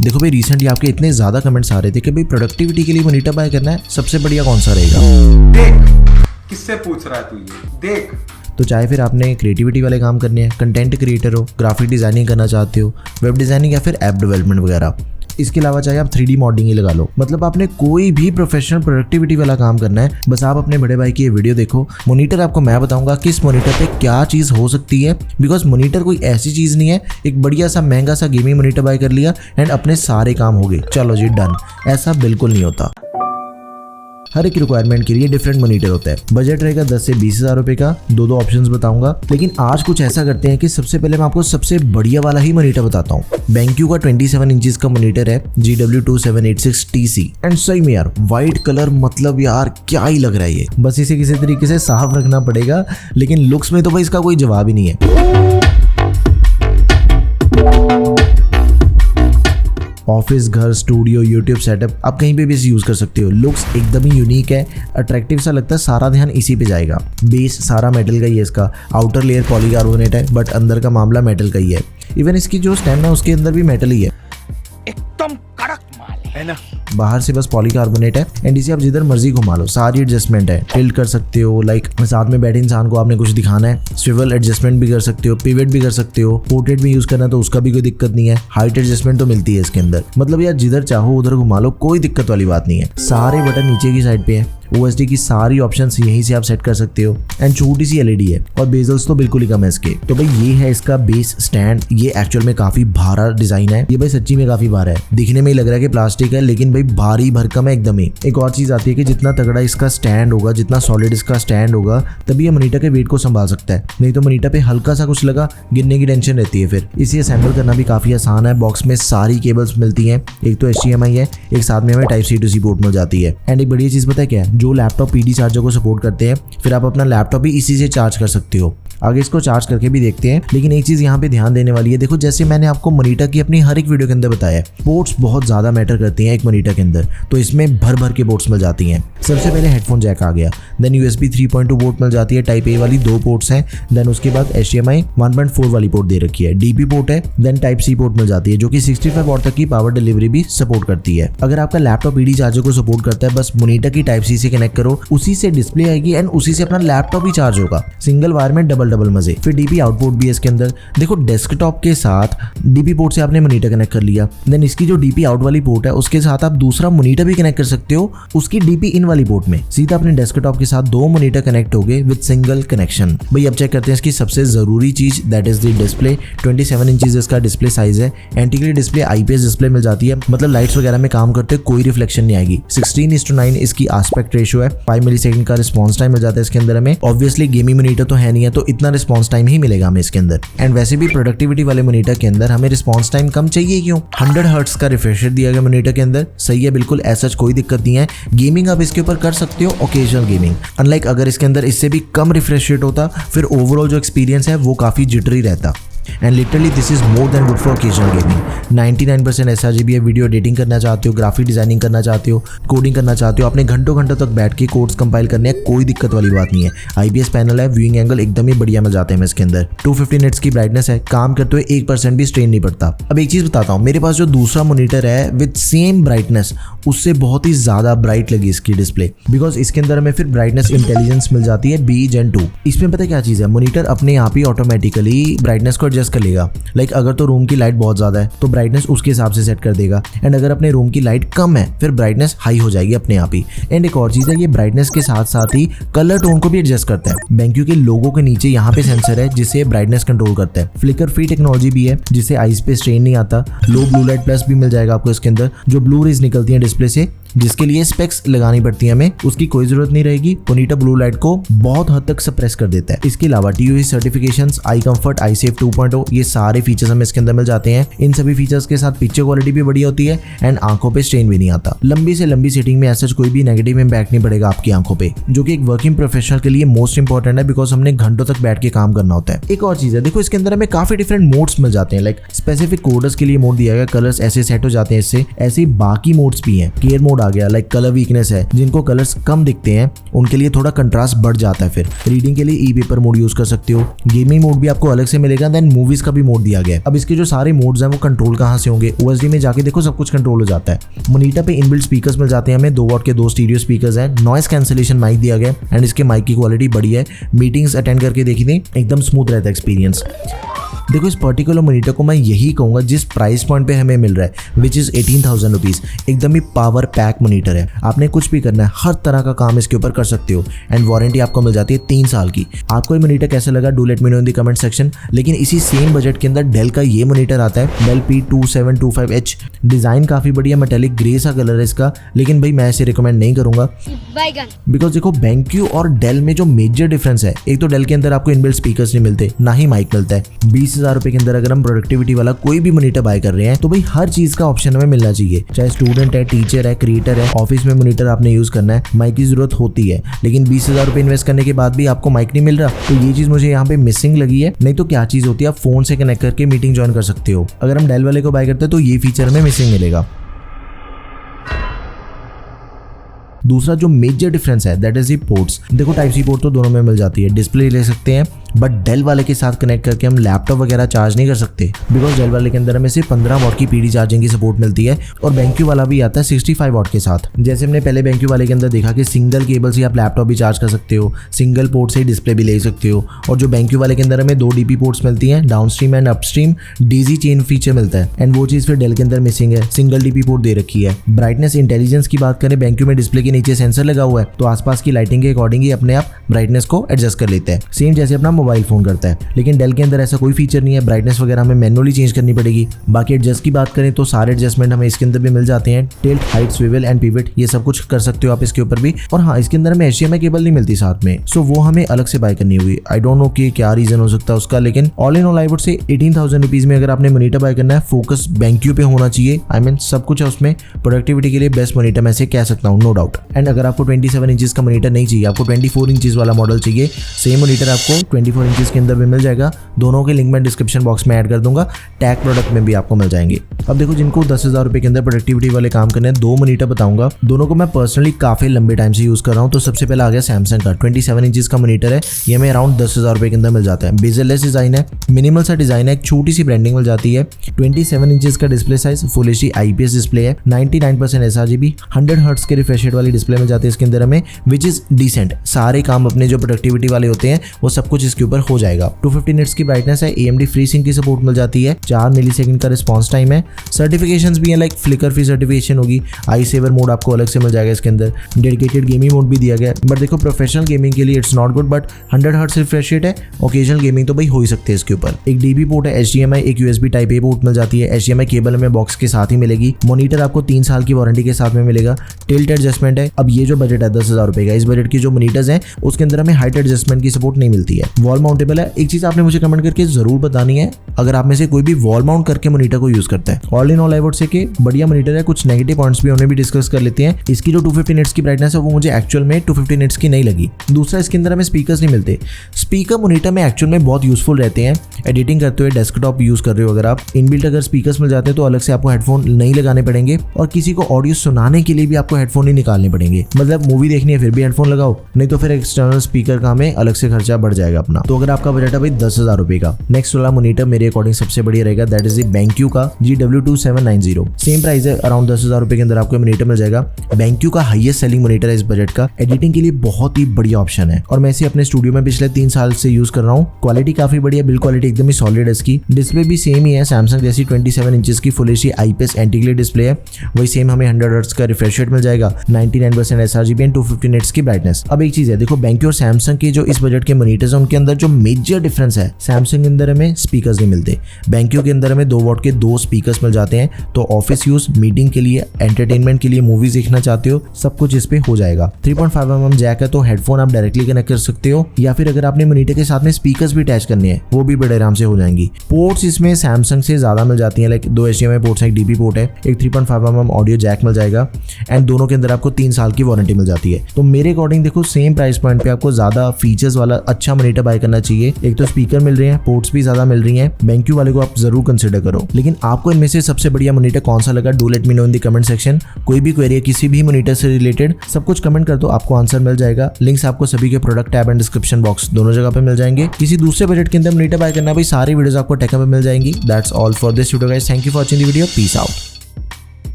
देखो भाई रिसेंटली आपके इतने ज्यादा कमेंट्स आ रहे थे कि भाई प्रोडक्टिविटी के लिए मॉनिटर बाय करना है, सबसे बढ़िया कौन सा रहेगा। देख किससे पूछ रहा है तू ये, देख। तो चाहे फिर आपने क्रिएटिविटी वाले काम करने हैं, कंटेंट क्रिएटर हो, ग्राफिक डिजाइनिंग करना चाहते हो, वेब डिजाइनिंग या फिर ऐप डेवलपमेंट वगैरह, इसके अलावा चाहे आप 3D मॉडलिंग ही लगा लो, मतलब आपने कोई भी प्रोफेशनल प्रोडक्टिविटी वाला काम करना है, बस आप अपने बड़े भाई की ये वीडियो देखो। मॉनिटर आपको मैं बताऊंगा कि इस मॉनिटर पे क्या चीज़ हो सकती है, बिकॉज मॉनिटर कोई ऐसी चीज़ नहीं है एक बढ़िया सा महंगा सा गेमिंग मॉनिटर बाय कर लिया एंड अपने सारे काम हो गए, चलो जी डन। ऐसा बिल्कुल नहीं होता। हर एक रिक्वायरमेंट के लिए डिफरेंट मॉनिटर होता है। बजट रहेगा 10 से 20 हज़ार रुपए का। दो ऑप्शंस बताऊंगा, लेकिन आज कुछ ऐसा करते हैं कि सबसे पहले मैं आपको सबसे बढ़िया वाला ही मॉनिटर बताता हूँ। BenQ का 27 इंचेस का मॉनिटर है, GW2786TC एंड सही में यार व्हाइट कलर, मतलब यार क्या ही लग रहा है ये। बस इसे किसी तरीके से साफ रखना पड़ेगा, लेकिन लुक्स में तो भाई इसका कोई जवाब ही नहीं है। ऑफिस, घर, स्टूडियो, यूट्यूब सेटअप, आप कहीं पे भी इसे यूज कर सकते हो। लुक्स एकदम ही यूनिक है, अट्रैक्टिव सा लगता है, सारा ध्यान इसी पे जाएगा। बेस सारा मेटल का ही है, इसका आउटर लेयर पॉलीकार्बोनेट है बट अंदर का मामला मेटल का ही है। इवन इसकी जो स्टैंड है उसके अंदर भी मेटल ही है, एकदम कड़क माल है ना। बाहर से बस पॉलीकार्बोनेट है एंड इसे आप जिधर मर्जी घुमा लो, सारी एडजस्टमेंट है। टिल्ट कर सकते हो, लाइक साथ में बैठे इंसान को आपने कुछ दिखाना है, स्विवल एडजस्टमेंट भी कर सकते हो, पिवट भी कर सकते हो, पोर्ट्रेट भी यूज करना है तो उसका भी कोई दिक्कत नहीं है। हाइट एडजस्टमेंट तो मिलती है इसके अंदर, मतलब यार जिधर चाहो उधर घुमा लो, कोई दिक्कत वाली बात नहीं है। सारे बटन नीचे की साइड पे है, OSD की सारी ऑप्शंस यहीं से आप सेट कर सकते हो एंड छोटी सी LED है और बेजल्स तो बिल्कुल ही कम है इसके। तो भाई ये है इसका बेस स्टैंड। ये एक्चुअल में काफी भारा डिजाइन है, ये भाई सच्ची में काफी भारा है। दिखने में ही लग रहा है कि प्लास्टिक है, लेकिन भाई भारी भरकम है एकदम ही। एक और चीज आती है कि जितना तगड़ा इसका स्टैंड होगा, जितना सॉलिड इसका स्टैंड होगा, तभी ये मॉनिटर के वेट को संभाल सकता है। नहीं तो मॉनिटर पे हल्का सा कुछ लगा, गिरने की टेंशन रहती है। फिर इसे असेंबल करना भी काफी आसान है। बॉक्स में सारी केबल्स मिलती है, एक तो HDMI है, एक साथ में हमें Type-C to C पोर्ट मिल जाती है। एंड एक बढ़िया चीज पता है क्या है, जो लैपटॉप PD चार्जर को सपोर्ट करते हैं, फिर आप अपना लैपटॉप भी इसी से चार्ज कर सकते हो। आगे इसको चार्ज करके भी देखते हैं, लेकिन एक चीज यहाँ पे ध्यान देने वाली है। देखो जैसे मैंने आपको मॉनिटर की अपनी हर एक वीडियो के अंदर बताया, पोर्ट्स बहुत ज्यादा मैटर करती हैं एक मॉनिटर के अंदर, तो इसमें भर भर के पोर्ट्स मिल जाती हैं। सबसे पहले हेडफोन जैक आ गया, देन USB 3.2 पोर्ट मिल जाती है, Type-A वाली 2 पोर्ट्स हैं, देन उसके बाद HDMI 1.4 वाली पोर्ट दे रखी है, DP पोर्ट है, देन Type-C पोर्ट मिल जाती है जो कि 65 वॉट तक की पावर डिलीवरी भी सपोर्ट करती है। अगर आपका लैपटॉप PD चार्जर को सपोर्ट करता है, बस मॉनिटर की Type-C से कनेक्ट करो, उसी से डिस्प्ले आएगी एंड उसी से अपना लैपटॉप भी चार्ज होगा। सिंगल वायर में डबल मजे। फिर DP आउटपुट भी है इसके अंदर। देखो डेस्कटॉप के साथ DP पोर्ट से आपने मॉनिटर कनेक्ट कर लिया, देन इसकी जो DP आउट वाली पोर्ट है उसके साथ आप दूसरा मॉनिटर भी कनेक्ट कर सकते हो उसकी DP इन वाली पोर्ट में। सीधा अपने डेस्कटॉप के साथ 2 मॉनिटर कनेक्ट हो गए विद सिंगल कनेक्शन। भाई अब चेक करते हैं इसकी सबसे जरूरी चीज, that is the display. 27 inches इसका डिस्प्ले साइज है। एंटी डिस्प्ले IPS डिस्प्ले मिल जाती है, मतलब लाइट्स वगैरह में काम करते कोई रिफ्लेक्शन नहीं आएगी। 16:9 इसकी आस्पेक्ट रेशियो है। 5 मिलीसेकंड का रिस्पॉन्स टाइम मिल जाता है इसके अंदर हमें। ऑब्वियसली गेमिंग मॉनिटर तो है नहीं है, तो इतना रिस्पॉन्स टाइम ही मिलेगा हमें इसके अंदर। एंड वैसे भी प्रोडक्टिविटी वाले मॉनिटर के अंदर हमें रिस्पॉन्स टाइम कम चाहिए क्यों? 100 हर्ट्ज का रिफ्रेश रेट दिया गया मॉनिटर के अंदर, सही है बिल्कुल, ऐसा कोई दिक्कत नहीं है। गेमिंग आप इसके ऊपर कर सकते हो, ओकेजनल गेमिंग। अनलाइक अगर इसके अंदर इससे भी कम रिफ्रेश रेट होता, फिर ओवरऑल जो एक्सपीरियंस है वो काफी जिटरी रहता। And literally this is more than good for occasional gaming. 99% sRGB है। वीडियो एडिटिंग करना चाहते हो, ग्राफिक डिजाइनिंग करना चाहते हो, कोडिंग करना चाहते हो, आपने घंटों तक बैठ के कोड्स कंपाइल करने हैं, कोई दिक्कत वाली बात नहीं है। IPS पैनल है, व्यूइंग एंगल एकदम ही बढ़िया मिल जाते हैं इसके अंदर। 250 निट्स की ब्राइटनेस है, काम करते हुए 1% भी स्ट्रेन नहीं पड़ता। अब एक चीज बताता हूँ, मेरे पास जो दूसरा मॉनिटर है विद सेम ब्राइटनेस, उससे बहुत ही ज्यादा ब्राइट लगी इसकी डिस्प्ले, बिकॉज इसके अंदर हमें फिर ब्राइटनेस इंटेलिजेंस मिल जाती है BE Gen 2। इसमें पता है क्या चीज है, मॉनिटर अपने आप ही ऑटोमेटिकली ब्राइटनेस को एडजस्ट कर लेगा। लाइक अगर तो रूम की लाइट बहुत ज्यादा है तो ब्राइटनेस उसके हिसाब से सेट कर देगा, एंड अगर अपने रूम की लाइट कम है फिर ब्राइटनेस हाई हो जाएगी अपने आप ही। एंड एक और चीज है, ये ब्राइटनेस के साथ साथ ही कलर टोन को भी एडजस्ट करता है। BenQ के लोगो के नीचे यहाँ पे सेंसर है जिससे ब्राइटनेस कंट्रोल करता है। फ्लिकर फ्री टेक्नोलॉजी भी है जिससे आईज पे स्ट्रेन नहीं आता। लो ब्लू लाइट प्लस भी मिल जाएगा आपको इसके अंदर, जो ब्लू रेज निकलती है डिस्प्ले से, जिसके लिए स्पेक्स लगानी पड़ती है हमें, उसकी कोई जरूरत नहीं रहेगी। मॉनिटर ब्लू लाइट को बहुत हद तक सप्रेस कर देता है। इसके अलावा TUV सर्टिफिकेशंस, आई कंफर्ट, आई सेफ 2.0, ये सारे फीचर्स हमें इसके अंदर मिल जाते हैं। इन सभी फीचर्स के साथ पिक्चर क्वालिटी भी बढ़िया होती है एंड आंखों पे स्ट्रेन भी नहीं आता। लंबी से लंबी सीटिंग में ऐसा कोई भी नेगेटिव इंपैक्ट नहीं पड़ेगा आपकी आंखों पे, जो कि एक वर्किंग प्रोफेशनल के लिए मोस्ट इंपॉर्टेंट है, बिकॉज हमने घंटों तक बैठ के काम करना होता है। एक और चीज है, देखो इसके अंदर हमें काफी डिफरेंट मोड्स मिल जाते हैं। लाइक स्पेसिफिक कोडर्स के लिए मोड दिया गया, कलर्स ऐसे सेट हो जाते हैं इससे। ऐसे बाकी मोड्स भी हैं, केयर मोड मोड आ गया, लाइक कलर वीकनेस है, जिनको कलर्स कम दिखते हैं उनके लिए थोड़ा कंट्रास्ट बढ़ जाता है। फिर रीडिंग के लिए ई पेपर मोड यूज कर सकते हो। गेमिंग मोड भी आपको अलग से मिलेगा। देन मूवीज का भी मोड दिया गया है। अब इसके जो सारे मोड्स हैं वो कंट्रोल कहाँ से होंगे, OSD में जाके देखो सब कुछ कंट्रोल हो जाता है। मोनीटर पे इनबिल्ट स्पीकर्स मिल जाते हैं हमें, 2 वॉट के 2 स्टीरियो स्पीकर्स हैं। नॉइस कैंसिलेशन माइक दिया गया एंड इसके माइक की क्वालिटी बढ़िया है। मीटिंग्स अटेंड करके देखी थी, एकदम स्मूथ रहता है एक्सपीरियंस। देखो इस पर्टिकुलर मोनीटर को मैं यही कहूँगा जिस प्राइस पॉइंट पे हमें मिल रहा है, विच इज़ 18,000 रुपीज़। एकदम ही पावर पैक मोनीटर है। आपने कुछ भी करना है, हर तरह का काम इसके ऊपर कर सकते हो एंड वारंटी आपको मिल जाती है 3 साल की। आपको ये मोनीटर कैसा लगा, do let me know in the comment section. लेकिन इसी सेम बजट के अंदर डेल का ये मोनीटर आता है, डेल P2725H। डिज़ाइन काफ़ी बढ़िया, मेटेलिक ग्रे सा कलर है इसका, लेकिन भाई मैं इसे रिकमेंड नहीं करूँगा बिकॉज देखो BenQ और डेल में जो मेजर डिफरेंस है, एक तो डेल के अंदर आपको इनबिल्ट स्पीकर्स नहीं मिलते, ना ही माइक मिलता है। 20,000 रुपए के अंदर अगर हम प्रोडक्टिविटी वाला कोई भी मोनीटर बाय कर रहे हैं तो भाई हर चीज का ऑप्शन हमें मिलना चाहिए। चाहे स्टूडेंट है, टीचर है, क्रिएटर है, ऑफिस में मोनीटर आपने यूज करना है, माइक की जरूरत होती है। लेकिन 20,000 रुपए इन्वेस्ट करने के बाद भी आपको माइक नहीं मिल रहा, तो ये चीज मुझे यहाँ पे मिसिंग लगी है। नहीं तो क्या चीज होती है, आप फोन से कनेक्ट करके मीटिंग ज्वाइन कर सकते हो। अगर हम डेल वाले को बाय करते हैं तो ये फीचर हमें मिसिंग मिलेगा। दूसरा जो मेजर डिफरेंस है दैट इज दी पोर्ट्स। देखो टाइप सी पोर्ट तो दोनों में मिल जाती है, डिस्प्ले ले सकते हैं, बट डेल वाले के साथ कनेक्ट करके हम लैपटॉप वगैरह चार्ज नहीं कर सकते बिकॉज डेल वाले के अंदर हमें सिर्फ 15 वॉट की PD चार्जिंग की सपोर्ट मिलती है और BenQ वाला भी आता है 65 वॉट के साथ। जैसे हमने पहले BenQ वाले के अंदर देखा कि सिंगल केबल से आप लैपटॉप भी चार्ज कर सकते हो, सिंगल पोर्ट से डिस्प्ले भी ले सकते हो। और जो BenQ वाले के अंदर हमें 2 DP पोर्ट्स मिलती हैं, downstream and upstream DC chain feature मिलता है एंड वो चीज़ फिर डेल के अंदर मिसिंग है, सिंगल DP पोर्ट दे रखी है। ब्राइटनेस इंटेलिजेंस की बात करें, BenQ में डिस्प्ले के नीचे सेंसर लगा हुआ है, तो आसपास की लाइटिंग के अकॉर्डिंग ही अपने आप ब्राइटनेस को एडजस्ट कर लेता है, सेम जैसे अपना मोबाइल फोन करता है। लेकिन डेल के अंदर ऐसा कोई फीचर नहीं है, ब्राइटनेस वगैरह हमें मैनुअली चेंज करनी पड़ेगी। बाकी एडजस्ट की बात करें तो सारे एडजस्टमेंट हमें इसके अंदर भी मिल जाते हैं, टिल्ट, हाइट, स्विvel एंड पिवट, ये सब कुछ कर सकते हो आप इसके ऊपर भी। और हाँ, इसके अंदर हमें HDMI केबल नहीं मिलती साथ में, सो वो हमें अलग से बाय करनी होगी। आई डोंट नो कि क्या रीजन हो सकता है उसका, लेकिन all in all I would say 18,000 rupees में अगर आपने मोनीटर बाय करना है, फोकस BenQ पे होना चाहिए। आई मीन सब कुछ है उसमें, प्रोडक्टिविटी के लिए बेस्ट मोनीटर मैं से कह सकता हूँ, नो डाउट। एंड अगर आपको 27 इंचेस का मोनीटर नहीं चाहिए, आपको 24 इंचेस वाला मॉडल चाहिए, सेम मोनीटर आपको 24 इंचेस के अंदर भी मिल जाएगा। दोनों के लिंक मैं डिस्क्रिप्शन बॉक्स में ऐड कर दूंगा, टैग प्रोडक्ट में भी आपको मिल जाएंगे। अब देखो जिनको 10,000 रुपए के अंदर प्रोडक्टिविटी वाले काम करने हैं, 2 मोनीटर बताऊंगा, दोनों को मैं पर्सनली काफी लंबे टाइम से यूज कर रहा हूँ। तो सबसे पहला आ गया सैमसंग का 27 इंचेस का मोनीटर है, ये हमें अराउंड 10,000 रुपए के अंदर मिल जाता है। बेजललेस डिजाइन है, मिनिमल सा डिजाइन है, एक छोटी सी ब्रांडिंग मिल जाती है। 27 इंचेस का display size, full HD IPS display है, 99% sRGB, 100 हर्ट्ज के रिफ्रेश रेट वाली डिस्प्ले मिल जाती है इसके अंदर हमें, विच इज डिसेंट। सारे काम अपने जो प्रोडक्टिविटी वाले होते हैं वो सब कुछ इसके ऊपर हो जाएगा। 250 निट्स की ब्राइटनेस है, AMD FreeSync की सपोर्ट मिल जाती है, 4 मिलीसेकंड का रिस्पांस टाइम है। सर्टिफिकेशंस भी हैं, लाइक फ्लिकर फ्री सर्टिफिकेशन होगी, आई सेवर मोड आपको अलग से मिल जाएगा इसके अंदर, डेडिकेटेड गेमिंग मोड भी दिया गया है। बट देखो प्रोफेशनल गेमिंग के लिए it's not good, but 100 hertz refresh rate है, ओकेजनल गेमिंग तो भाई हो ही सकते हैं इसके ऊपर। एक DP पोर्ट है, HDMI, एक USB टाइप A पोर्ट मिल जाती है, HDMI केबल हमें बॉक्स के साथ ही मिलेगी। मोनीटर आपको 3 साल की वारंटी के साथ में मिलेगा। टिल्ट एडजस्टमेंट है। अब ये जो बजट है 10,000 रुपए का, इस बजट की जो मोनीटर्स हैं उसके अंदर हमें हाइट एडजस्टमेंट की सपोर्ट नहीं मिलती है। वॉल माउंटेबल है। एक चीज आपने मुझे कमेंट करके जरूर बतानी है, अगर आप में से कोई भी वॉल माउंट करके मोनीटर को यूज करता है। All in all I would say कि बढ़िया मोनीटर है, कुछ नेगेटिव पॉइंट्स भी उन्हें भी डिस्कस कर लेते हैं। इसकी जो 250 निट्स की ब्राइटनेस है वो मुझे एक्चुअल में 250 निट्स की नहीं लगी। दूसरा, इसके अंदर हमें स्पीकर्स नहीं मिलते। स्पीकर मोनीटर में एक्चुअल में बहुत यूजफुल रहते हैं, एडिटिंग करते हुए, डेस्कटॉप यूज कर रहे हो अगर आप। इनबिल्ट अगर स्पीकर्स मिल जाते हैं तो अलग से आपको हेडफोन नहीं लगाने पड़ेंगे, और किसी को ऑडियो सुनाने के लिए भी आपको हेडफोन नहीं निकालने पड़ेंगे। मतलब मूवी देखनी है फिर भी हेडफोन लगाओ, नहीं तो फिर एक्सटर्नल स्पीकर का हमें अलग से खर्चा बढ़ जाएगा अपना। तो अगर आपका बजट है भाई 10,000 रुपए का, नेक्स्ट वाला मोनीटर मेरे अकॉर्डिंग सबसे बढ़िया रहेगा, दैट इज BenQ का GW2790। सेम प्राइस है, अराउंड 10,000 रुपए के अंदर आपको मोनीटर मिल जाएगा। BenQ का हाईएस्ट सेलिंग मोनीटर है इस बजट का, एडिटिंग के लिए बहुत ही बढ़िया ऑप्शन है, और मैं इसे अपने स्टूडियो में पिछले 3 साल से यूज कर रहा हूँ। क्वालिटी काफी बढ़िया, बिल्ड क्वालिटी एकदम ही सॉलिड है इसकी। डिस्प्ले भी सेम ही है, सैमसंग जैसी 27 इंचेस की full HD IPS anti glare display है, वही सेम हमें 100 हर्ट्ज का रिफ्रेश रेट मिल जाएगा, 99% sRGB एंड 250 निट्स की ब्राइटनेस। अब एक चीज है, देखो BenQ और सैमसंग के जो इस बजट के मोनीटर्स हैं उनके अंदर जो मेजर डिफरेंस है, सैमसंग के अंदर हमें स्पीकर्स नहीं मिलते, BenQ के अंदर हमें 2 वॉट के 2 स्पीकर्स मिल जाते हैं। तो ऑफिस यूज, मीटिंग के लिए, एंटरटेनमेंट के लिए, मूवीज देखना चाहते हो, सब कुछ इस पे हो जाएगा। 3.5mm जैक है, तो हेडफोन आप डायरेक्टली कनेक्ट कर सकते हो, या फिर अगर आपने मोनीटर के साथ में स्पीकर्स भी अटैच करने हैं वो भी बड़े आराम से हो जाएंगी। पोर्ट्स इसमें सैमसंग से ज्यादा मिल जाती हैं, लाइक 2 HDMI पोर्ट्स हैं, एक DP पोर्ट है, एक 3.5mm ऑडियो जैक मिल जाएगा, एंड दोनों के अंदर आपको 3 साल की वारंटी मिल जाती है। तो मेरे अकॉर्डिंग देखो सेम प्राइस पॉइंट पे आपको ज्यादा फीचर्स वाला अच्छा मोनीटर बाय करना चाहिए। एक तो स्पीकर मिल रहे हैं, पोर्ट्स भी ज्यादा मिल रही हैं, BenQ वाले को आप जरूर कंसिडर करो। लेकिन आपको इनमें से सबसे बढ़िया मॉनिटर कौन सा लगा, do let me know in the comment section. कोई भी क्वेरी है किसी भी मॉनिटर से रिलेटेड, सब कुछ कमेंट कर दो, आपको आंसर मिल जाएगा। लिंक्स आपको सभी के product tab and description box दोनों जगह पे मिल जाएंगे। किसी दूसरे बजट के अंदर मॉनिटर बाय करना भाई, सारी वीडियोस आपको टेक में मिल जाएंगी। That's all for this video guys, thank you for watching the video, peace out.